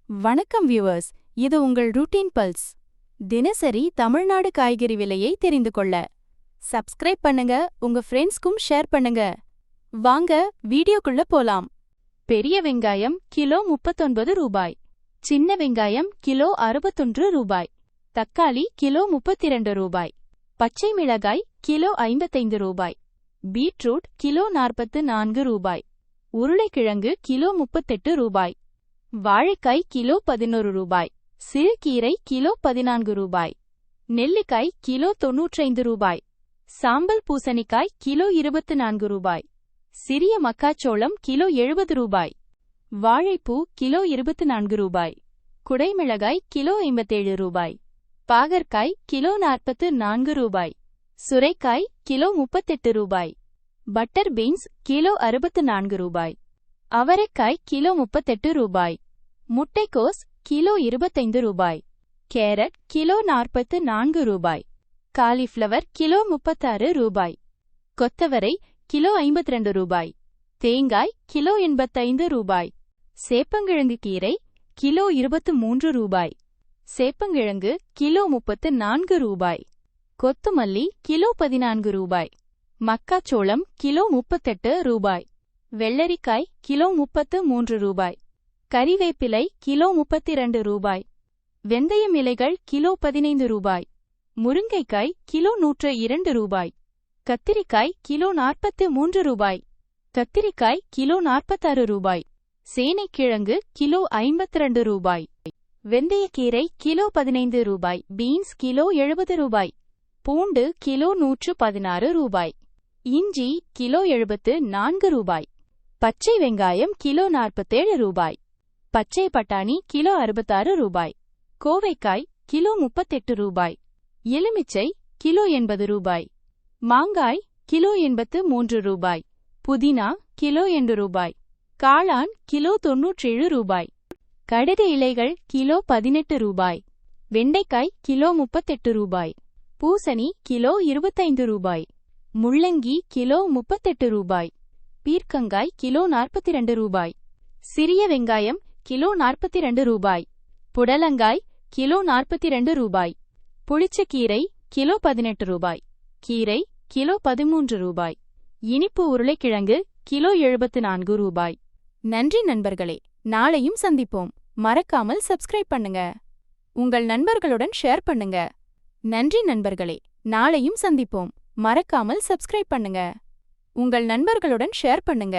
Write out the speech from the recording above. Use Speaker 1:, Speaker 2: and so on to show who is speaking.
Speaker 1: வணக்கம் வியூவர்ஸ், இது உங்கள் ரூட்டீன் பல்ஸ். தினசரி தமிழ்நாடு காய்கறி விலையை தெரிந்து கொள்ள சப்ஸ்கிரைப் பண்ணுங்க, உங்க ஃப்ரெண்ட்ஸ்க்கும் ஷேர் பண்ணுங்க. வாங்க வீடியோக்குள்ள போலாம். பெரிய வெங்காயம் கிலோ 39 ரூபாய், சின்ன வெங்காயம் கிலோ 61 ரூபாய், தக்காளி கிலோ 32 ரூபாய், பச்சை மிளகாய் கிலோ 55 ரூபாய், பீட்ரூட் கிலோ 44 ரூபாய், உருளைக்கிழங்கு கிலோ 38 ரூபாய், வாழைக்காய் கிலோ 11 ரூபாய், சிறுகீரை கிலோ 14 ரூபாய், நெல்லிக்காய் கிலோ 95 ரூபாய், சாம்பல் பூசணிக்காய் கிலோ 24 ரூபாய், சிறிய மக்காச்சோளம் கிலோ 70 ரூபாய், வாழைப்பூ கிலோ 24 ரூபாய், குடைமிளகாய் கிலோ 57 ரூபாய், பாகற்காய் கிலோ 44 ரூபாய், சுரைக்காய் கிலோ 38 ரூபாய், பட்டர் பீன்ஸ் கிலோ 64 ரூபாய், அவரைக்காய் கிலோ 38 ரூபாய், முட்டைக்கோஸ் கிலோ 25 ரூபாய், கேரட் கிலோ 44 ரூபாய், காலிஃப்ளவர் கிலோ 36 ரூபாய், கொத்தவரை கிலோ 52 ரூபாய், தேங்காய் கிலோ 85 ரூபாய், சேப்பங்கிழங்கு கீரை கிலோ 23 ரூபாய், சேப்பங்கிழங்கு கிலோ 34 ரூபாய், கொத்துமல்லி கிலோ 14 ரூபாய், மக்காச்சோளம் கிலோ 38 ரூபாய், வெள்ளரிக்காய் கிலோ 33 ரூபாய், கறிவேப்பிலை கிலோ 32 ரூபாய், வெந்தயம் இலைகள் கிலோ 15 ரூபாய், முருங்கைக்காய் கிலோ 102 ரூபாய், கத்திரிக்காய் கிலோ 43 ரூபாய், கத்திரிக்காய் கிலோ 46 ரூபாய், சேனைக்கிழங்கு கிலோ 52 ரூபாய், வெந்தயக்கீரை கிலோ 15 ரூபாய், பீன்ஸ் கிலோ 70 ரூபாய், பூண்டு கிலோ 116 ரூபாய், இஞ்சி கிலோ 74 ரூபாய், பச்சை வெங்காயம் கிலோ 47 ரூபாய், பச்சை பட்டாணி கிலோ 66 ரூபாய், கோவைக்காய் கிலோ 38 ரூபாய், எலுமிச்சை கிலோ 80 ரூபாய், மாங்காய் கிலோ 83 ரூபாய், புதினா கிலோ 8 ரூபாய், காளான் கிலோ 97 ரூபாய், கடுகு இலைகள் கிலோ 18 ரூபாய், வெண்டைக்காய் கிலோ 38 ரூபாய், பூசணி கிலோ 25 ரூபாய், முள்ளங்கி கிலோ 38 ரூபாய், பீர்க்கங்காய் கிலோ 42 ரூபாய், சிறிய வெங்காயம் கிலோ 42 ரூபாய், புடலங்காய் கிலோ 42 ரூபாய், புளிச்சக்கீரை கிலோ 18 ரூபாய், கீரை கிலோ 13 ரூபாய், இனிப்பு உருளைக்கிழங்கு கிலோ 74 ரூபாய். நன்றி நண்பர்களே, நாளையும் சந்திப்போம். மறக்காமல் சப்ஸ்கிரைப் பண்ணுங்க, உங்கள் நண்பர்களுடன் ஷேர் பண்ணுங்க. நன்றி நண்பர்களே, நாளையும் சந்திப்போம். மறக்காமல் சப்ஸ்கிரைப் பண்ணுங்க, உங்கள் நண்பர்களுடன் ஷேர் பண்ணுங்க.